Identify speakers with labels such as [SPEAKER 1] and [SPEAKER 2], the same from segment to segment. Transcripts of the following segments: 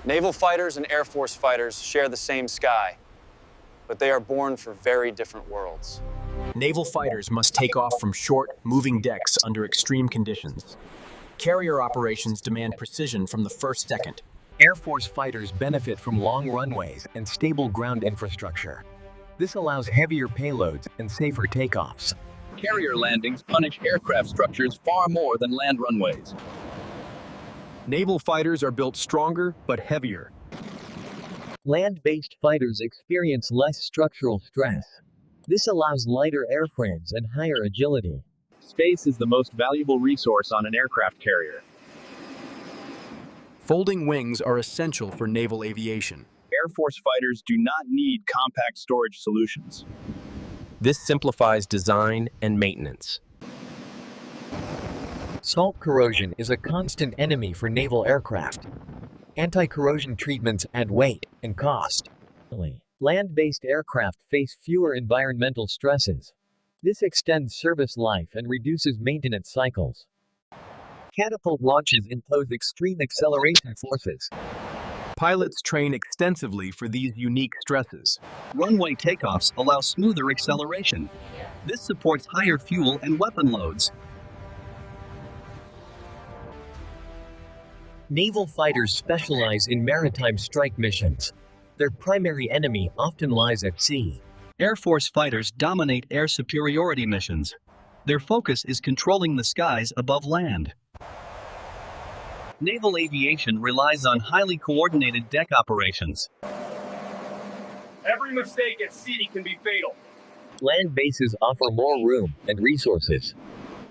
[SPEAKER 1] Naval fighters and Air Force fighters share the same sky, but they are born for very different worlds.
[SPEAKER 2] Naval fighters must take off from short, moving decks under extreme conditions. Carrier operations demand precision from the first second.
[SPEAKER 3] Air Force fighters benefit from long runways and stable ground infrastructure. This allows heavier payloads and safer takeoffs.
[SPEAKER 4] Carrier landings punish aircraft structures far more than land runways.
[SPEAKER 2] Naval fighters are built stronger but heavier.
[SPEAKER 3] Land-based fighters experience less structural stress. This allows lighter airframes and higher agility.
[SPEAKER 4] Space is the most valuable resource on an aircraft carrier.
[SPEAKER 2] Folding wings are essential for naval aviation.
[SPEAKER 4] Air Force fighters do not need compact storage solutions.
[SPEAKER 2] This simplifies design and maintenance.
[SPEAKER 3] Salt corrosion is a constant enemy for naval aircraft. Anti-corrosion treatments add weight and cost. Land-based aircraft face fewer environmental stresses. This extends service life and reduces maintenance cycles. Catapult launches impose extreme acceleration forces.
[SPEAKER 2] Pilots train extensively for these unique stresses.
[SPEAKER 4] Runway takeoffs allow smoother acceleration. This supports higher fuel and weapon loads.
[SPEAKER 3] Naval fighters specialize in maritime strike missions. Their primary enemy often lies at sea.
[SPEAKER 4] Air Force fighters dominate air superiority missions. Their focus is controlling the skies above land. Naval aviation relies on highly coordinated deck operations.
[SPEAKER 5] Every mistake at sea can be fatal.
[SPEAKER 3] Land bases offer more room and resources.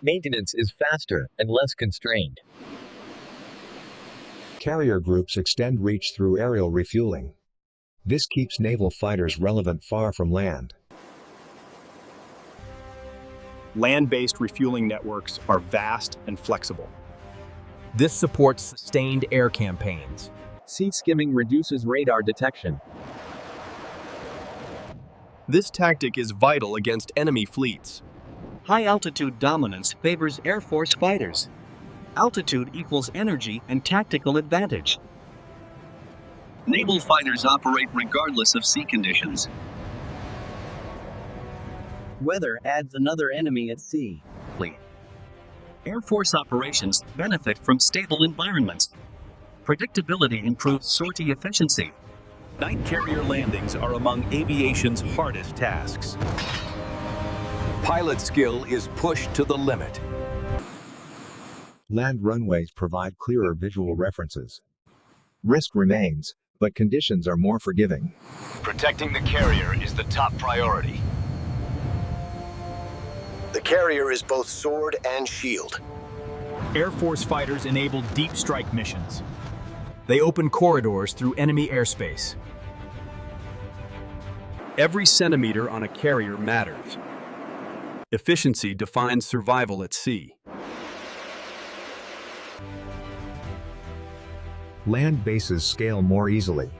[SPEAKER 3] Maintenance is faster and less constrained.
[SPEAKER 6] Carrier groups extend reach through aerial refueling. This keeps naval fighters relevant far from land.
[SPEAKER 2] Land-based refueling networks are vast and flexible. This supports sustained air campaigns.
[SPEAKER 4] Sea skimming reduces radar detection.
[SPEAKER 2] This tactic is vital against enemy fleets.
[SPEAKER 4] High-altitude dominance favors Air Force fighters. Altitude equals energy and tactical advantage. Naval fighters operate regardless of sea conditions. Weather adds another enemy at sea. Air Force operations benefit from stable environments. Predictability improves sortie efficiency.
[SPEAKER 7] Night carrier landings are among aviation's hardest tasks. Pilot skill is pushed to the limit.
[SPEAKER 6] Land runways provide clearer visual references. Risk remains, but conditions are more forgiving.
[SPEAKER 7] Protecting the carrier is the top priority.
[SPEAKER 8] The carrier is both sword and shield.
[SPEAKER 2] Air Force fighters enable deep strike missions. They open corridors through enemy airspace. Every centimeter on a carrier matters. Efficiency defines survival at sea.
[SPEAKER 6] Land bases scale more easily.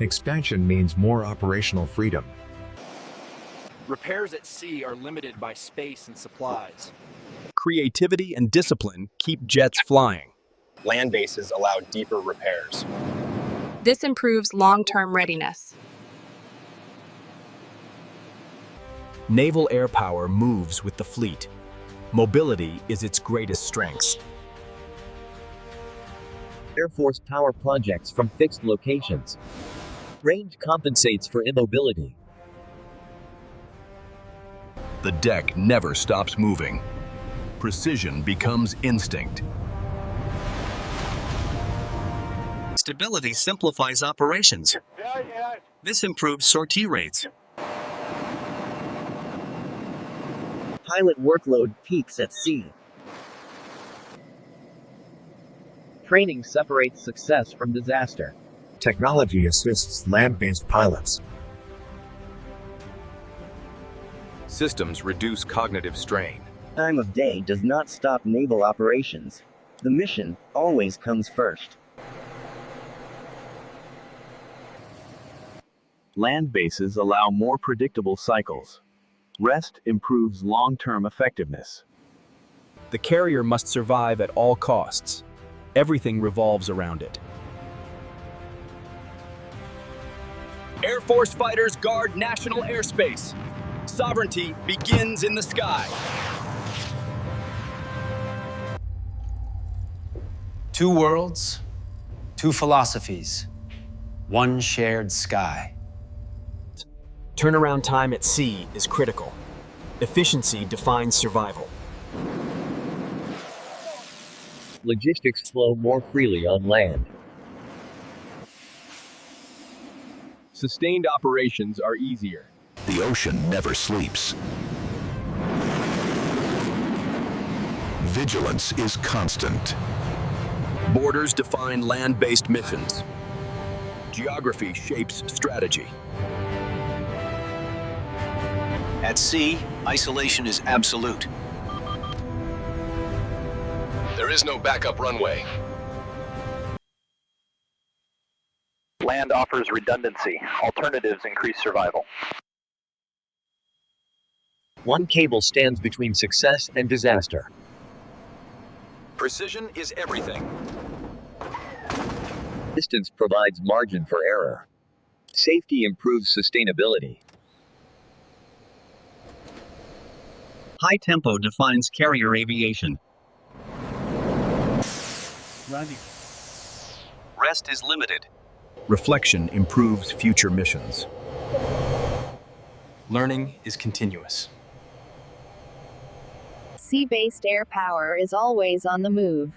[SPEAKER 6] Expansion means more operational freedom.
[SPEAKER 9] Repairs at sea are limited by space and supplies.
[SPEAKER 2] Creativity and discipline keep jets flying.
[SPEAKER 1] Land bases allow deeper repairs.
[SPEAKER 10] This improves long-term readiness.
[SPEAKER 2] Naval air power moves with the fleet. Mobility is its greatest strength.
[SPEAKER 3] Air Force power projects from fixed locations. Range compensates for immobility.
[SPEAKER 7] The deck never stops moving. Precision becomes instinct.
[SPEAKER 4] Stability simplifies operations. This improves sortie rates.
[SPEAKER 11] Pilot workload peaks at sea. Training separates success from disaster.
[SPEAKER 6] Technology assists land-based pilots.
[SPEAKER 7] Systems reduce cognitive strain.
[SPEAKER 11] Time of day does not stop naval operations. The mission always comes first.
[SPEAKER 4] Land bases allow more predictable cycles. Rest improves long-term effectiveness.
[SPEAKER 2] The carrier must survive at all costs. Everything revolves around it. Air Force fighters guard national airspace. Sovereignty begins in the sky.
[SPEAKER 1] Two worlds, two philosophies, one shared sky.
[SPEAKER 2] Turnaround time at sea is critical. Efficiency defines survival.
[SPEAKER 3] Logistics flow more freely on land.
[SPEAKER 2] Sustained operations are easier.
[SPEAKER 7] The ocean never sleeps. Vigilance is constant.
[SPEAKER 2] Borders define land-based missions. Geography shapes strategy.
[SPEAKER 8] At sea, isolation is absolute.
[SPEAKER 7] There is no backup runway.
[SPEAKER 9] Land offers redundancy. Alternatives increase survival.
[SPEAKER 3] One cable stands between success and disaster.
[SPEAKER 2] Precision is everything.
[SPEAKER 3] Distance provides margin for error. Safety improves sustainability.
[SPEAKER 4] High tempo defines carrier aviation. Rest is limited.
[SPEAKER 2] Reflection improves future missions.
[SPEAKER 1] Learning is continuous.
[SPEAKER 12] Sea-based air power is always on the move.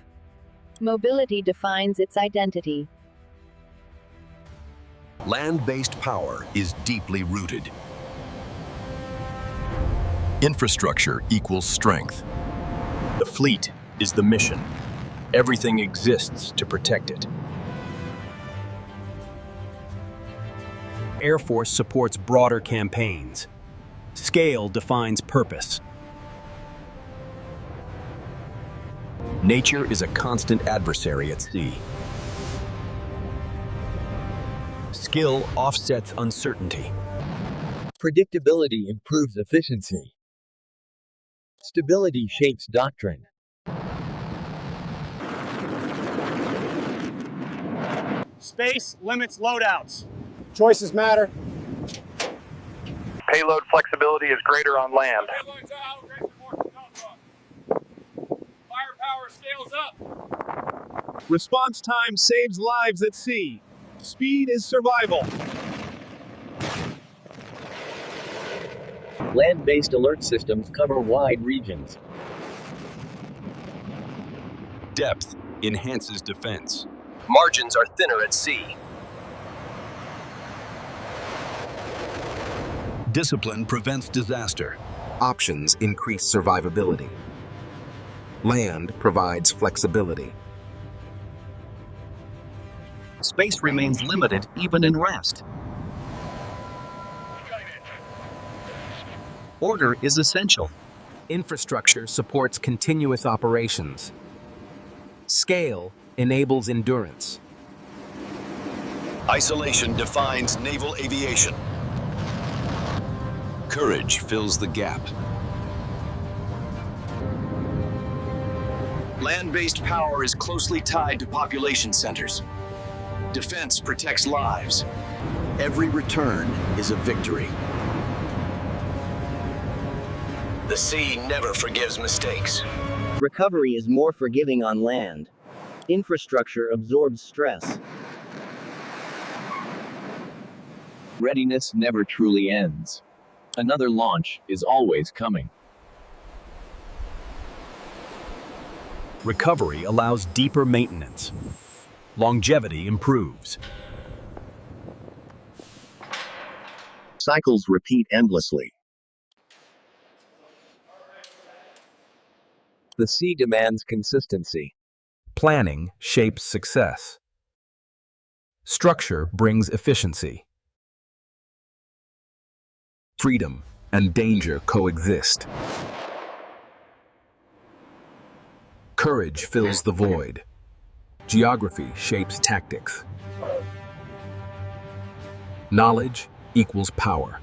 [SPEAKER 12] Mobility defines its identity.
[SPEAKER 7] Land-based power is deeply rooted. Infrastructure equals strength.
[SPEAKER 2] The fleet is the mission. Everything exists to protect it. Air Force supports broader campaigns. Scale defines purpose.
[SPEAKER 7] Nature is a constant adversary at sea.
[SPEAKER 2] Skill offsets uncertainty.
[SPEAKER 3] Predictability improves efficiency. Stability shapes doctrine.
[SPEAKER 5] Space limits loadouts. Choices matter. Payload flexibility is greater on land. Firepower scales up.
[SPEAKER 13] Response time saves lives at sea. Speed is survival.
[SPEAKER 3] Land-based alert systems cover wide regions.
[SPEAKER 2] Depth enhances defense.
[SPEAKER 8] Margins are thinner at sea.
[SPEAKER 7] Discipline prevents disaster. Options increase survivability. Land provides flexibility.
[SPEAKER 4] Space remains limited even in rest. Order is essential.
[SPEAKER 2] Infrastructure supports continuous operations. Scale enables endurance.
[SPEAKER 8] Isolation defines naval aviation. Courage fills the gap. Land-based power is closely tied to population centers. Defense protects lives. Every return is a victory. The sea never forgives mistakes.
[SPEAKER 11] Recovery is more forgiving on land. Infrastructure absorbs stress.
[SPEAKER 3] Readiness never truly ends. Another launch is always coming.
[SPEAKER 2] Recovery allows deeper maintenance. Longevity improves.
[SPEAKER 6] Cycles repeat endlessly.
[SPEAKER 3] The sea demands consistency.
[SPEAKER 2] Planning shapes success. Structure brings efficiency.
[SPEAKER 7] Freedom and danger coexist. Courage fills the void.
[SPEAKER 2] Geography shapes tactics. Knowledge equals power.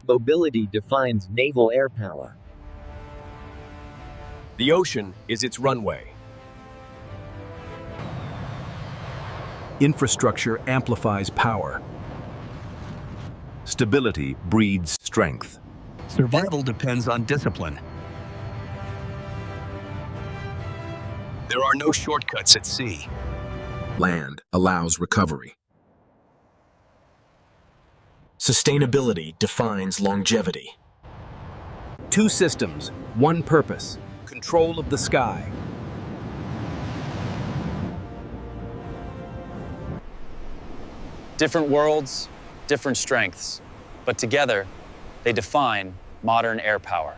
[SPEAKER 3] Mobility defines naval air power.
[SPEAKER 2] The ocean is its runway.
[SPEAKER 7] Infrastructure amplifies power. Stability breeds strength.
[SPEAKER 8] Survival depends on discipline. There are no shortcuts at sea.
[SPEAKER 2] Land allows recovery. Sustainability defines longevity.
[SPEAKER 7] Two systems, one purpose, control of the sky.
[SPEAKER 1] Different worlds, different strengths, but together, they define modern air power.